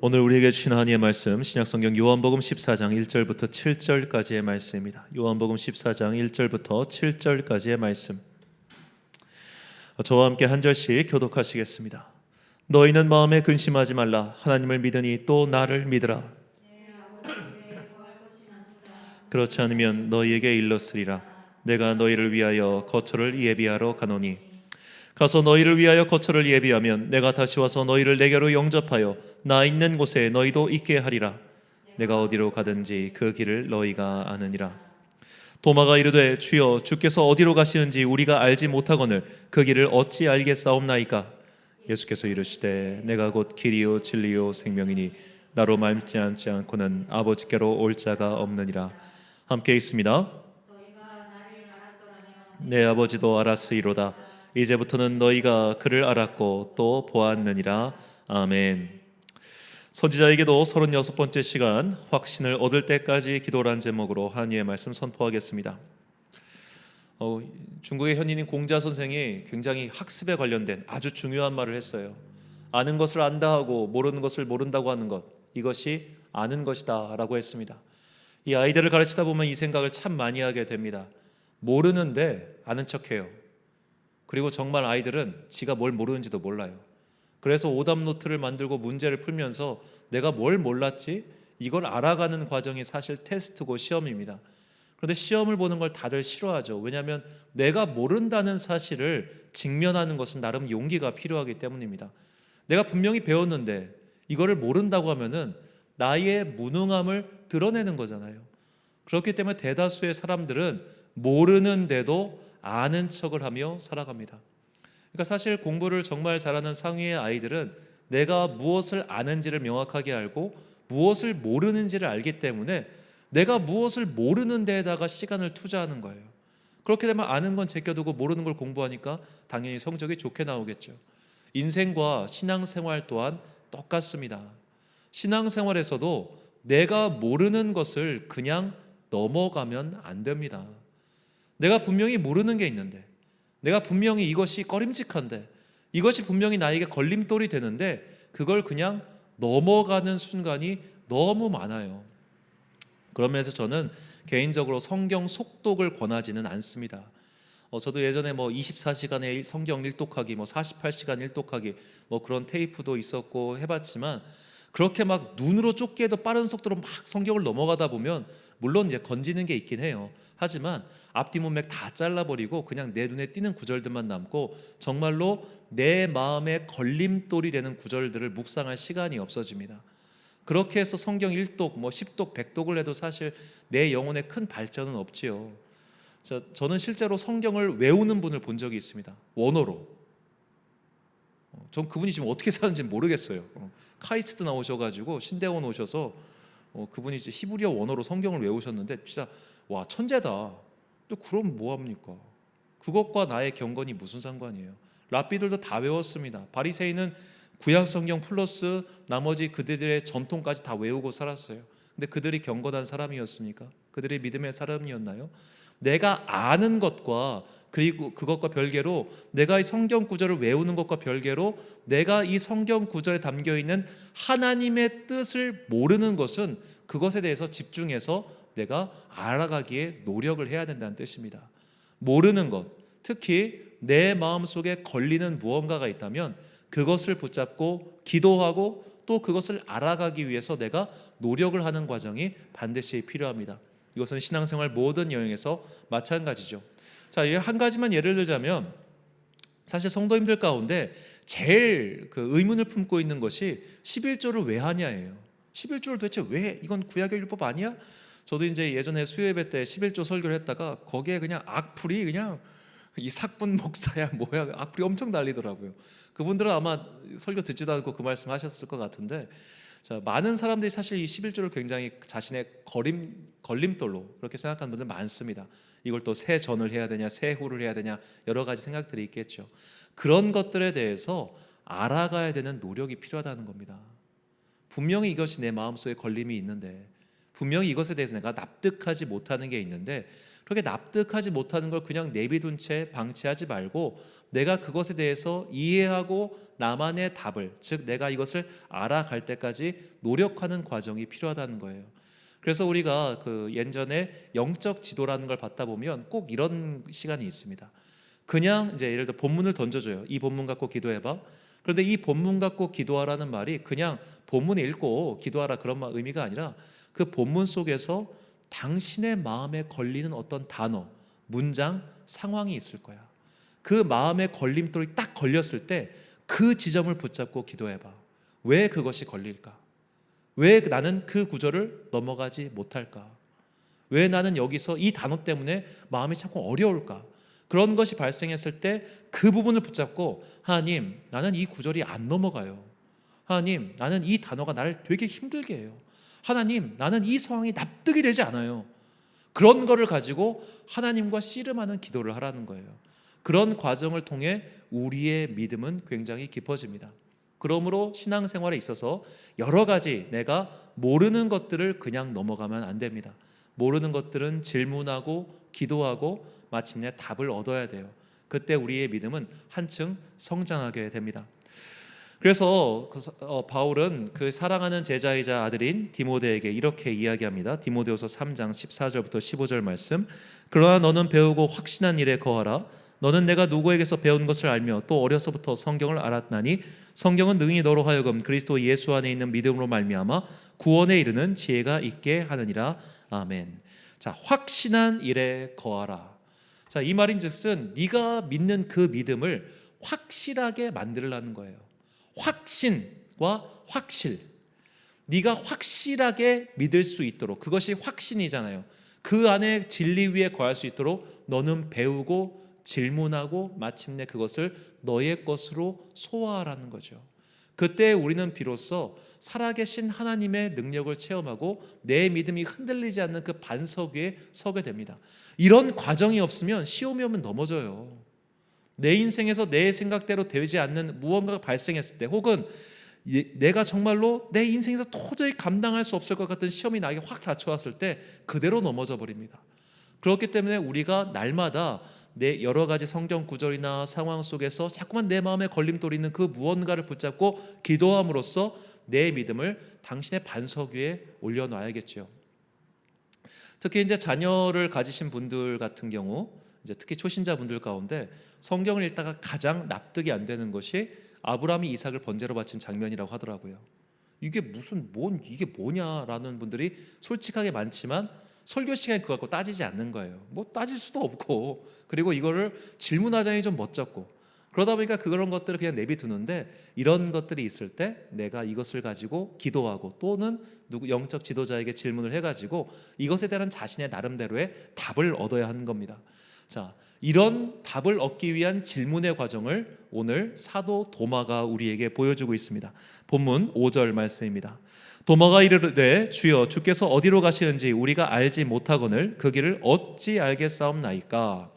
오늘 우리에게 주신 하나님의 말씀 신약성경 요한복음 14장 1절부터 7절까지의 말씀입니다. 요한복음 14장 1절부터 7절까지의 말씀, 저와 함께 한 절씩 교독하시겠습니다. 너희는 마음에 근심하지 말라. 하나님을 믿으니 또 나를 믿으라. 그렇지 않으면 너희에게 일렀으리라. 내가 너희를 위하여 거처를 예비하러 가노니 가서 너희를 위하여 거처를 예비하면 내가 다시 와서 너희를 내게로 영접하여 나 있는 곳에 너희도 있게 하리라. 내가 어디로 가든지 그 길을 너희가 아느니라. 도마가 이르되 주여 주께서 어디로 가시는지 우리가 알지 못하거늘 그 길을 어찌 알겠사옵나이까. 예수께서 이르시되 내가 곧 길이요 진리요 생명이니 나로 말미암지 않고는 아버지께로 올 자가 없느니라. 함께 있습니다. 내 아버지도 알았으이로다. 이제부터는 너희가 그를 알았고 또 보았느니라. 아멘. 선지자에게도 36번째 시간 확신을 얻을 때까지 기도란 제목으로 하나님의 말씀 선포하겠습니다. 중국의 현인인 공자 선생이 굉장히 학습에 관련된 아주 중요한 말을 했어요. 아는 것을 안다 하고 모르는 것을 모른다고 하는 것, 이것이 아는 것이다 라고 했습니다. 이 아이들을 가르치다 보면 이 생각을 참 많이 하게 됩니다. 모르는데 아는 척해요. 그리고 정말 아이들은 지가 뭘 모르는지도 몰라요. 그래서 오답 노트를 만들고 문제를 풀면서 내가 뭘 몰랐지? 이걸 알아가는 과정이 사실 테스트고 시험입니다. 그런데 시험을 보는 걸 다들 싫어하죠. 왜냐하면 내가 모른다는 사실을 직면하는 것은 나름 용기가 필요하기 때문입니다. 내가 분명히 배웠는데 이거를 모른다고 하면은 나의 무능함을 드러내는 거잖아요. 그렇기 때문에 대다수의 사람들은 모르는데도 아는 척을 하며 살아갑니다. 그러니까 사실 공부를 정말 잘하는 상위의 아이들은 내가 무엇을 아는지를 명확하게 알고 무엇을 모르는지를 알기 때문에 내가 무엇을 모르는 데에다가 시간을 투자하는 거예요. 그렇게 되면 아는 건 제껴두고 모르는 걸 공부하니까 당연히 성적이 좋게 나오겠죠. 인생과 신앙생활 또한 똑같습니다. 신앙생활에서도 내가 모르는 것을 그냥 넘어가면 안 됩니다. 내가 분명히 모르는 게 있는데, 내가 분명히 이것이 꺼림직한데, 이것이 분명히 나에게 걸림돌이 되는데 그걸 그냥 넘어가는 순간이 너무 많아요. 그러면서 저는 개인적으로 성경 속독을 권하지는 않습니다. 저도 예전에 24시간의 성경 일독하기, 48시간 일독하기 그런 테이프도 있었고 해봤지만, 그렇게 막 눈으로 쫓기에도 빠른 속도로 막 성경을 넘어가다 보면 물론 이제 건지는 게 있긴 해요. 하지만 앞뒤 문맥 다 잘라버리고 그냥 내 눈에 띄는 구절들만 남고 정말로 내 마음에 걸림돌이 되는 구절들을 묵상할 시간이 없어집니다. 그렇게 해서 성경 1독, 10독, 100독을 해도 사실 내 영혼에 큰 발전은 없지요. 저는 실제로 성경을 외우는 분을 본 적이 있습니다. 원어로. 전 그분이 지금 어떻게 사는지 모르겠어요. 카이스트 나오셔가지고 신대원 오셔서 그분이 이제 히브리어 원어로 성경을 외우셨는데 진짜 와 천재다. 근데 그럼 뭐합니까? 그것과 나의 경건이 무슨 상관이에요? 랍비들도 다 외웠습니다. 바리새인은 구약 성경 플러스 나머지 그들의 전통까지 다 외우고 살았어요. 근데 그들이 경건한 사람이었습니까? 그들이 믿음의 사람이었나요? 내가 아는 것과 그리고 그것과 별개로 내가 이 성경 구절을 외우는 것과 별개로 내가 이 성경 구절에 담겨 있는 하나님의 뜻을 모르는 것은 그것에 대해서 집중해서 내가 알아가기에 노력을 해야 된다는 뜻입니다. 모르는 것, 특히 내 마음속에 걸리는 무언가가 있다면 그것을 붙잡고 기도하고 또 그것을 알아가기 위해서 내가 노력을 하는 과정이 반드시 필요합니다. 이것은 신앙생활 모든 영역에서 마찬가지죠. 자, 한 가지만 예를 들자면 사실 성도님들 가운데 제일 그 의문을 품고 있는 것이 11조를 왜 하냐예요. 11조를 도대체 왜, 이건 구약의 율법 아니야? 저도 이제 예전에 수요예배 때 11조 설교를 했다가 거기에 그냥 악플이 그냥 이삭분 목사야 뭐야 악플이 엄청 달리더라고요. 그분들은 아마 설교 듣지도 않고 그 말씀 하셨을 것 같은데, 자, 많은 사람들이 사실 이 11조를 굉장히 자신의 걸림돌로 그렇게 생각하는 분들 많습니다. 이걸 또 새 전을 해야 되냐 새 후를 해야 되냐 여러 가지 생각들이 있겠죠. 그런 것들에 대해서 알아가야 되는 노력이 필요하다는 겁니다. 분명히 이것이 내 마음속에 걸림이 있는데, 분명히 이것에 대해서 내가 납득하지 못하는 게 있는데, 그렇게 납득하지 못하는 걸 그냥 내비둔 채 방치하지 말고 내가 그것에 대해서 이해하고 나만의 답을, 즉 내가 이것을 알아갈 때까지 노력하는 과정이 필요하다는 거예요. 그래서 우리가 그 예전에 영적 지도라는 걸 받다 보면 꼭 이런 시간이 있습니다. 그냥 이제 예를 들어 본문을 던져줘요. 이 본문 갖고 기도해봐. 그런데 이 본문 갖고 기도하라는 말이 그냥 본문 읽고 기도하라 그런 의미가 아니라 그 본문 속에서 당신의 마음에 걸리는 어떤 단어, 문장, 상황이 있을 거야. 그 마음에 걸림돌이 딱 걸렸을 때 그 지점을 붙잡고 기도해봐. 왜 그것이 걸릴까? 왜 나는 그 구절을 넘어가지 못할까? 왜 나는 여기서 이 단어 때문에 마음이 자꾸 어려울까? 그런 것이 발생했을 때 그 부분을 붙잡고 하나님, 나는 이 구절이 안 넘어가요. 하나님, 나는 이 단어가 나를 되게 힘들게 해요. 하나님, 나는 이 상황이 납득이 되지 않아요. 그런 거를 가지고 하나님과 씨름하는 기도를 하라는 거예요. 그런 과정을 통해 우리의 믿음은 굉장히 깊어집니다. 그러므로 신앙생활에 있어서 여러 가지 내가 모르는 것들을 그냥 넘어가면 안 됩니다. 모르는 것들은 질문하고 기도하고 마침내 답을 얻어야 돼요. 그때 우리의 믿음은 한층 성장하게 됩니다. 그래서 바울은 그 사랑하는 제자이자 아들인 디모데에게 이렇게 이야기합니다. 디모데후서 3장 14절부터 15절 말씀. 그러나 너는 배우고 확신한 일에 거하라. 너는 내가 누구에게서 배운 것을 알며 또 어려서부터 성경을 알았나니 성경은 능히 너로 하여금 그리스도 예수 안에 있는 믿음으로 말미암아 구원에 이르는 지혜가 있게 하느니라. 아멘. 자, 확신한 일에 거하라. 자, 이 말인즉슨 네가 믿는 그 믿음을 확실하게 만들라는 거예요. 확신과 확실. 네가 확실하게 믿을 수 있도록, 그것이 확신이잖아요. 그 안에 진리 위에 거할 수 있도록 너는 배우고 질문하고 마침내 그것을 너의 것으로 소화하라는 거죠. 그때 우리는 비로소 살아계신 하나님의 능력을 체험하고 내 믿음이 흔들리지 않는 그 반석 위에 서게 됩니다. 이런 과정이 없으면 시험이 오면 넘어져요. 내 인생에서 내 생각대로 되지 않는 무언가가 발생했을 때, 혹은 내가 정말로 내 인생에서 도저히 감당할 수 없을 것 같은 시험이 나에게 확 닥쳐왔을 때 그대로 넘어져 버립니다. 그렇기 때문에 우리가 날마다 내 여러 가지 성경 구절이나 상황 속에서 자꾸만 내 마음에 걸림돌이 있는 그 무언가를 붙잡고 기도함으로써 내 믿음을 당신의 반석 위에 올려놔야겠죠. 특히 이제 자녀를 가지신 분들 같은 경우, 이제 특히 초신자분들 가운데 성경을 읽다가 가장 납득이 안 되는 것이 아브라함이 이삭을 번제로 바친 장면이라고 하더라고요. 이게 이게 뭐냐라는 분들이 솔직하게 많지만 설교 시간에 그거 갖고 따지지 않는 거예요. 뭐 따질 수도 없고, 그리고 이거를 질문하자니 좀 멋졌고, 그러다 보니까 그런 것들을 그냥 내비두는데, 이런 것들이 있을 때 내가 이것을 가지고 기도하고 또는 영적 지도자에게 질문을 해가지고 이것에 대한 자신의 나름대로의 답을 얻어야 하는 겁니다. 자, 이런 답을 얻기 위한 질문의 과정을 오늘 사도 도마가 우리에게 보여주고 있습니다. 본문 5절 말씀입니다. 도마가 이르되 주여 주께서 어디로 가시는지 우리가 알지 못하거늘 그 길을 어찌 알겠사옵나이까.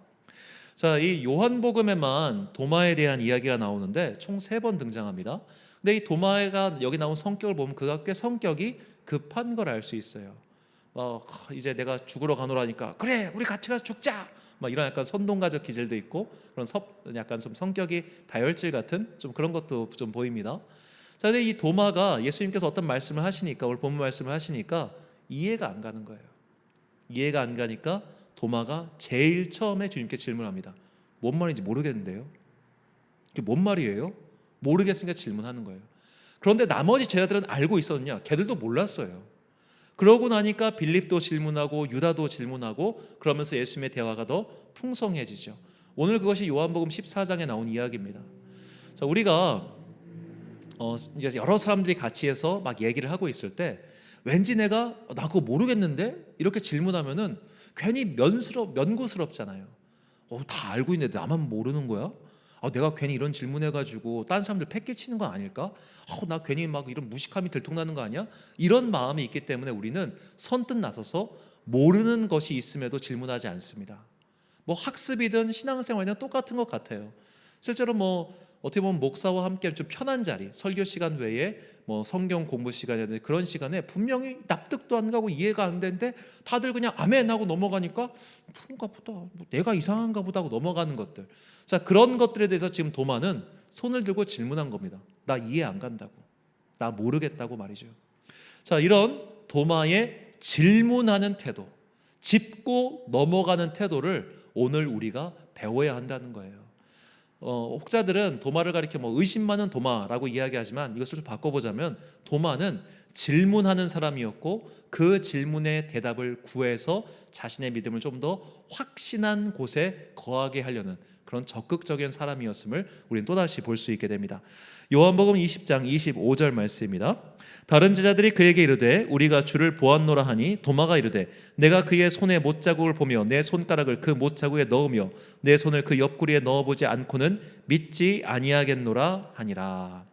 자, 이 요한복음에만 도마에 대한 이야기가 나오는데 총 3번 등장합니다. 근데 이 도마가 여기 나온 성격을 보면 그가 꽤 성격이 급한 걸 알 수 있어요. 이제 내가 죽으러 가노라니까 그래 우리 같이 가서 죽자, 막 이런 약간 선동가적 기질도 있고, 그런 약간 좀 성격이 다혈질 같은 좀 그런 것도 좀 보입니다. 자, 근데 이 도마가 예수님께서 어떤 말씀을 하시니까, 오늘 본문 말씀을 하시니까 이해가 안 가는 거예요. 이해가 안 가니까 도마가 제일 처음에 주님께 질문합니다. 뭔 말인지 모르겠는데요. 이게 뭔 말이에요? 모르겠으니까 질문하는 거예요. 그런데 나머지 제자들은 알고 있었느냐? 걔들도 몰랐어요. 그러고 나니까 빌립도 질문하고 유다도 질문하고 그러면서 예수님의 대화가 더 풍성해지죠. 오늘 그것이 요한복음 14장에 나온 이야기입니다. 자, 우리가 이제 여러 사람들이 같이 해서 막 얘기를 하고 있을 때 왠지 나 그거 모르겠는데 이렇게 질문하면은 괜히 면구스럽잖아요. 다 알고 있는데 나만 모르는 거야? 내가 괜히 이런 질문해가지고 딴 사람들 패기치는 거 아닐까? 나 괜히 막 이런 무식함이 들통나는 거 아니야? 이런 마음이 있기 때문에 우리는 선뜻 나서서 모르는 것이 있음에도 질문하지 않습니다. 뭐 학습이든 신앙생활이든 똑같은 것 같아요. 실제로 어떻게 보면 목사와 함께 좀 편한 자리, 설교 시간 외에 뭐 성경 공부 시간이라든지 그런 시간에 분명히 납득도 안 가고 이해가 안 되는데 다들 그냥 아멘 하고 넘어가니까 그런가 보다, 뭐 내가 이상한가 보다 하고 넘어가는 것들. 자, 그런 것들에 대해서 지금 도마는 손을 들고 질문한 겁니다. 나 이해 안 간다고, 나 모르겠다고 말이죠. 자, 이런 도마의 질문하는 태도, 짚고 넘어가는 태도를 오늘 우리가 배워야 한다는 거예요. 혹자들은 도마를 가리켜 뭐 의심 많은 도마라고 이야기하지만 이것을 좀 바꿔보자면 도마는 질문하는 사람이었고 그 질문의 대답을 구해서 자신의 믿음을 좀 더 확신한 곳에 거하게 하려는 그런 적극적인 사람이었음을 우리는 또다시 볼 수 있게 됩니다. 요한복음 20장 25절 말씀입니다. 다른 제자들이 그에게 이르되 우리가 주를 보았노라 하니 도마가 이르되 내가 그의 손에 못자국을 보며 내 손가락을 그 못자국에 넣으며 내 손을 그 옆구리에 넣어보지 않고는 믿지 아니하겠노라 하니라.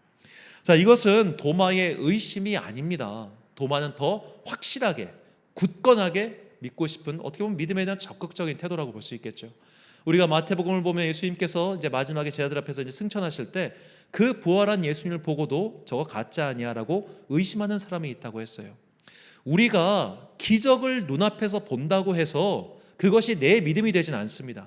자, 이것은 도마의 의심이 아닙니다. 도마는 더 확실하게 굳건하게 믿고 싶은, 어떻게 보면 믿음에 대한 적극적인 태도라고 볼 수 있겠죠. 우리가 마태복음을 보면 예수님께서 이제 마지막에 제자들 앞에서 이제 승천하실 때 그 부활한 예수님을 보고도 저거 가짜 아니야라고 의심하는 사람이 있다고 했어요. 우리가 기적을 눈앞에서 본다고 해서 그것이 내 믿음이 되진 않습니다.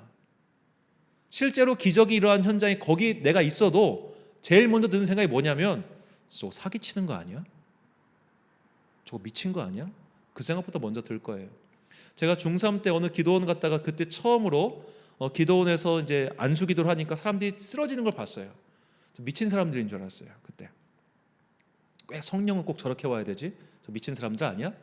실제로 기적이 일어난 현장에 거기 내가 있어도 제일 먼저 드는 생각이 뭐냐면 저거 사기치는 거 아니야? 저거 미친 거 아니야? 그 생각부터 먼저 들 거예요. 제가 중3 때 어느 기도원 갔다가 그때 처음으로 기도원에서 이제 안수 기도를 하니까 사람들이 쓰러지는 걸 봤어요. 미친 사람들인 줄 알았어요. 그때 왜 성령은 꼭 저렇게 와야 되지? 저 미친 사람들 아니야?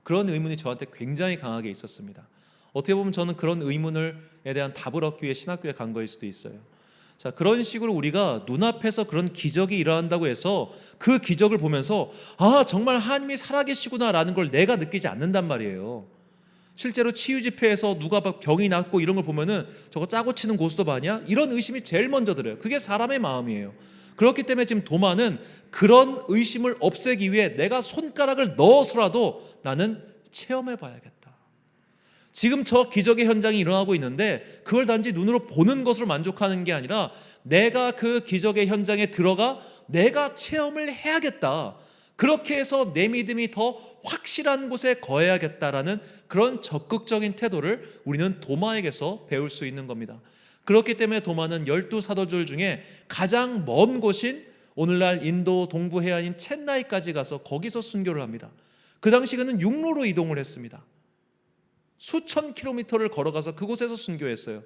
그런 의문이 저한테 굉장히 강하게 있었습니다. 어떻게 보면 저는 그런 의문에 대한 답을 얻기 위해 신학교에 간 거일 수도 있어요. 자, 그런 식으로 우리가 눈앞에서 그런 기적이 일어난다고 해서 그 기적을 보면서 아, 정말 하나님이 살아계시구나라는 걸 내가 느끼지 않는단 말이에요. 실제로 치유 집회에서 누가 병이 낫고 이런 걸 보면은 저거 짜고 치는 고수도 마냐? 이런 의심이 제일 먼저 들어요. 그게 사람의 마음이에요. 그렇기 때문에 지금 도마는 그런 의심을 없애기 위해 내가 손가락을 넣어서라도 나는 체험해 봐야겠다. 지금 저 기적의 현장이 일어나고 있는데 그걸 단지 눈으로 보는 것으로 만족하는 게 아니라 내가 그 기적의 현장에 들어가 내가 체험을 해야겠다. 그렇게 해서 내 믿음이 더 확실한 곳에 거해야겠다라는 그런 적극적인 태도를 우리는 도마에게서 배울 수 있는 겁니다. 그렇기 때문에 도마는 12사도들 중에 가장 먼 곳인 오늘날 인도 동부 해안인 첸나이까지 가서 거기서 순교를 합니다. 그 당시 그는 육로로 이동을 했습니다. 수천 킬로미터를 걸어가서 그곳에서 순교했어요.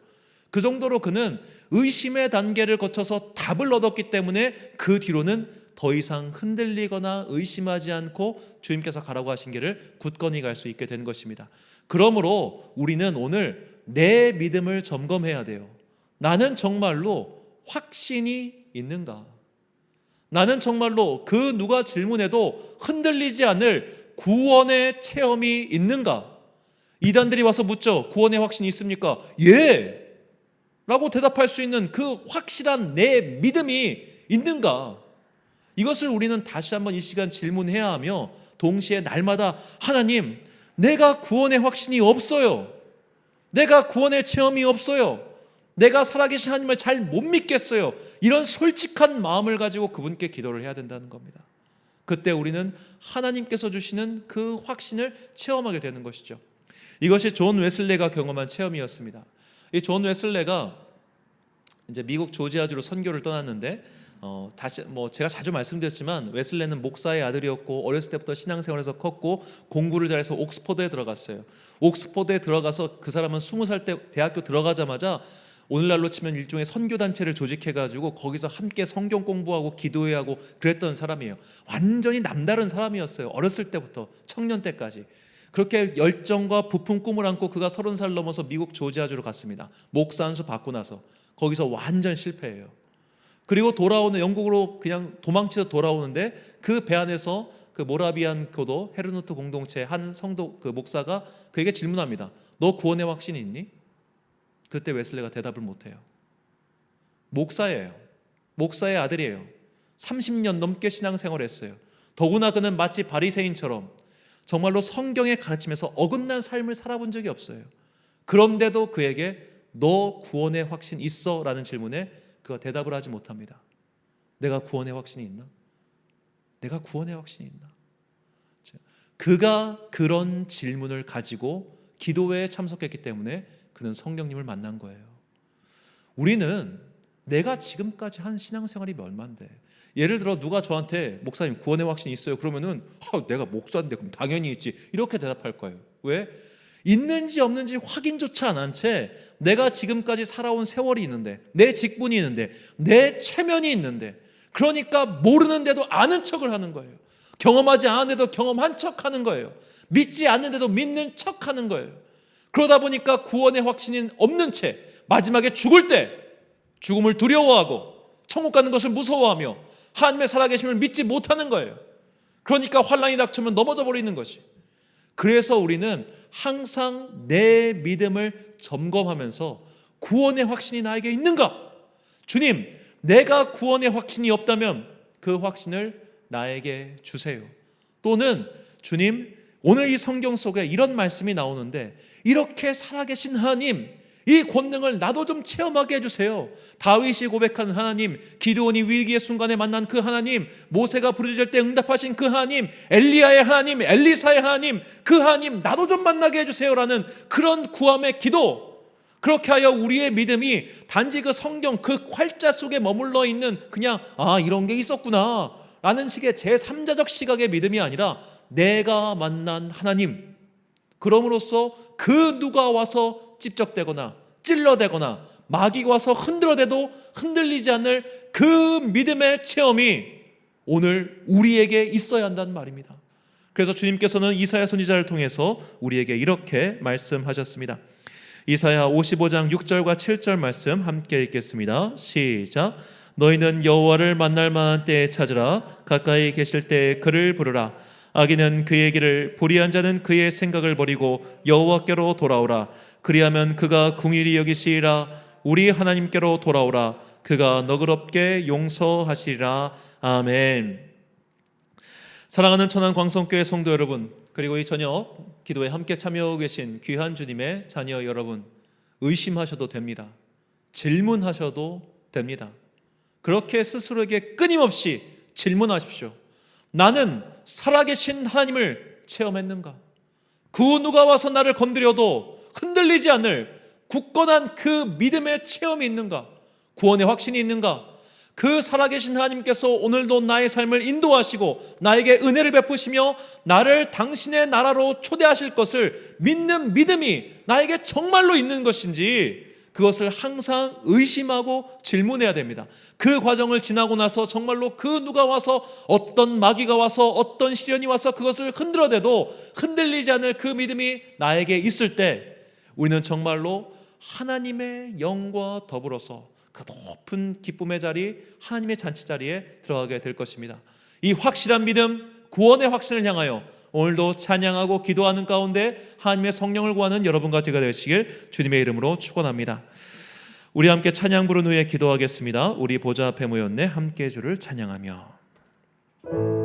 그 정도로 그는 의심의 단계를 거쳐서 답을 얻었기 때문에 그 뒤로는 더 이상 흔들리거나 의심하지 않고 주님께서 가라고 하신 길을 굳건히 갈 수 있게 된 것입니다. 그러므로 우리는 오늘 내 믿음을 점검해야 돼요. 나는 정말로 확신이 있는가? 나는 정말로 그 누가 질문해도 흔들리지 않을 구원의 체험이 있는가? 이단들이 와서 묻죠. 구원의 확신이 있습니까? 예! 라고 대답할 수 있는 그 확실한 내 믿음이 있는가? 이것을 우리는 다시 한번 이 시간 질문해야 하며 동시에 날마다 하나님, 내가 구원의 확신이 없어요. 내가 구원의 체험이 없어요. 내가 살아계신 하나님을 잘 못 믿겠어요. 이런 솔직한 마음을 가지고 그분께 기도를 해야 된다는 겁니다. 그때 우리는 하나님께서 주시는 그 확신을 체험하게 되는 것이죠. 이것이 존 웨슬레가 경험한 체험이었습니다. 이 존 웨슬레가 이제 미국 조지아주로 선교를 떠났는데 다시 제가 자주 말씀드렸지만 웨슬레는 목사의 아들이었고 어렸을 때부터 신앙생활에서 컸고 공부를 잘해서 옥스퍼드에 들어갔어요. 옥스퍼드에 들어가서 그 사람은 20살 때 대학교 들어가자마자 오늘날로 치면 일종의 선교단체를 조직해가지고 거기서 함께 성경 공부하고 기도해야 하고 그랬던 사람이에요. 완전히 남다른 사람이었어요. 어렸을 때부터 청년 때까지. 그렇게 열정과 부푼 꿈을 안고 그가 30살 넘어서 미국 조지아주로 갔습니다. 목사 한 수 받고 나서 거기서 완전 실패해요. 그리고 돌아오는 영국으로 그냥 도망치서 돌아오는데 그 배 안에서 그 모라비안 교도 헤르누트 공동체 한 성도 그 목사가 그에게 질문합니다. 너 구원의 확신이 있니? 그때 웨슬레가 대답을 못해요. 목사예요. 목사의 아들이에요. 30년 넘게 신앙생활을 했어요. 더구나 그는 마치 바리새인처럼 정말로 성경의 가르침에서 어긋난 삶을 살아본 적이 없어요. 그런데도 그에게 너 구원의 확신 있어? 라는 질문에 그가 대답을 하지 못합니다. 내가 구원의 확신이 있나? 내가 구원의 확신이 있나? 그가 그런 질문을 가지고 기도회에 참석했기 때문에 그는 성령님을 만난 거예요. 우리는 내가 지금까지 한 신앙생활이 얼만데, 예를 들어 누가 저한테 목사님 구원의 확신이 있어요? 그러면은 내가 목사인데 그럼 당연히 있지, 이렇게 대답할 거예요. 왜? 있는지 없는지 확인조차 안 한 채 내가 지금까지 살아온 세월이 있는데, 내 직분이 있는데, 내 체면이 있는데, 그러니까 모르는데도 아는 척을 하는 거예요. 경험하지 않았는데도 경험한 척하는 거예요. 믿지 않는데도 믿는 척하는 거예요. 그러다 보니까 구원의 확신이 없는 채 마지막에 죽을 때 죽음을 두려워하고 천국 가는 것을 무서워하며 하나님의 살아계심을 믿지 못하는 거예요. 그러니까 환난이 닥치면 넘어져 버리는 것이. 그래서 우리는 항상 내 믿음을 점검하면서 구원의 확신이 나에게 있는가? 주님, 내가 구원의 확신이 없다면 그 확신을 나에게 주세요. 또는 주님, 오늘 이 성경 속에 이런 말씀이 나오는데 이렇게 살아계신 하나님, 이 권능을 나도 좀 체험하게 해주세요. 다윗이 고백하는 하나님, 기드온이 위기의 순간에 만난 그 하나님, 모세가 부르짖을 때 응답하신 그 하나님, 엘리야의 하나님, 엘리사의 하나님, 그 하나님 나도 좀 만나게 해주세요라는 그런 구함의 기도. 그렇게 하여 우리의 믿음이 단지 그 성경 그 활자 속에 머물러 있는 그냥 이런 게 있었구나 라는 식의 제3자적 시각의 믿음이 아니라 내가 만난 하나님, 그럼으로써 그 누가 와서 찝적대거나 찔러대거나 마귀가 와서 흔들어대도 흔들리지 않을 그 믿음의 체험이 오늘 우리에게 있어야 한다는 말입니다. 그래서 주님께서는 이사야 선지자를 통해서 우리에게 이렇게 말씀하셨습니다. 이사야 55장 6절과 7절 말씀 함께 읽겠습니다. 시작. 너희는 여호와를 만날 만한 때에 찾으라. 가까이 계실 때에 그를 부르라. 악인은 그의 길을, 불의한 자는 그의 생각을 버리고 여호와께로 돌아오라. 그리하면 그가 궁일이 여기시리라. 우리 하나님께로 돌아오라. 그가 너그럽게 용서하시리라. 아멘. 사랑하는 천안 광성교회 성도 여러분, 그리고 이 저녁 기도에 함께 참여하고 계신 귀한 주님의 자녀 여러분, 의심하셔도 됩니다. 질문하셔도 됩니다. 그렇게 스스로에게 끊임없이 질문하십시오. 나는 살아계신 하나님을 체험했는가? 그 누가 와서 나를 건드려도 흔들리지 않을 굳건한 그 믿음의 체험이 있는가? 구원의 확신이 있는가? 그 살아계신 하나님께서 오늘도 나의 삶을 인도하시고 나에게 은혜를 베푸시며 나를 당신의 나라로 초대하실 것을 믿는 믿음이 나에게 정말로 있는 것인지, 그것을 항상 의심하고 질문해야 됩니다. 그 과정을 지나고 나서 정말로 그 누가 와서, 어떤 마귀가 와서, 어떤 시련이 와서 그것을 흔들어대도 흔들리지 않을 그 믿음이 나에게 있을 때 우리는 정말로 하나님의 영과 더불어서 그 높은 기쁨의 자리, 하나님의 잔치 자리에 들어가게 될 것입니다. 이 확실한 믿음, 구원의 확신을 향하여 오늘도 찬양하고 기도하는 가운데 하나님의 성령을 구하는 여러분과 제가 되시길 주님의 이름으로 축원합니다. 우리 함께 찬양 부른 후에 기도하겠습니다. 우리 보좌 앞에 모였네 함께 주를 찬양하며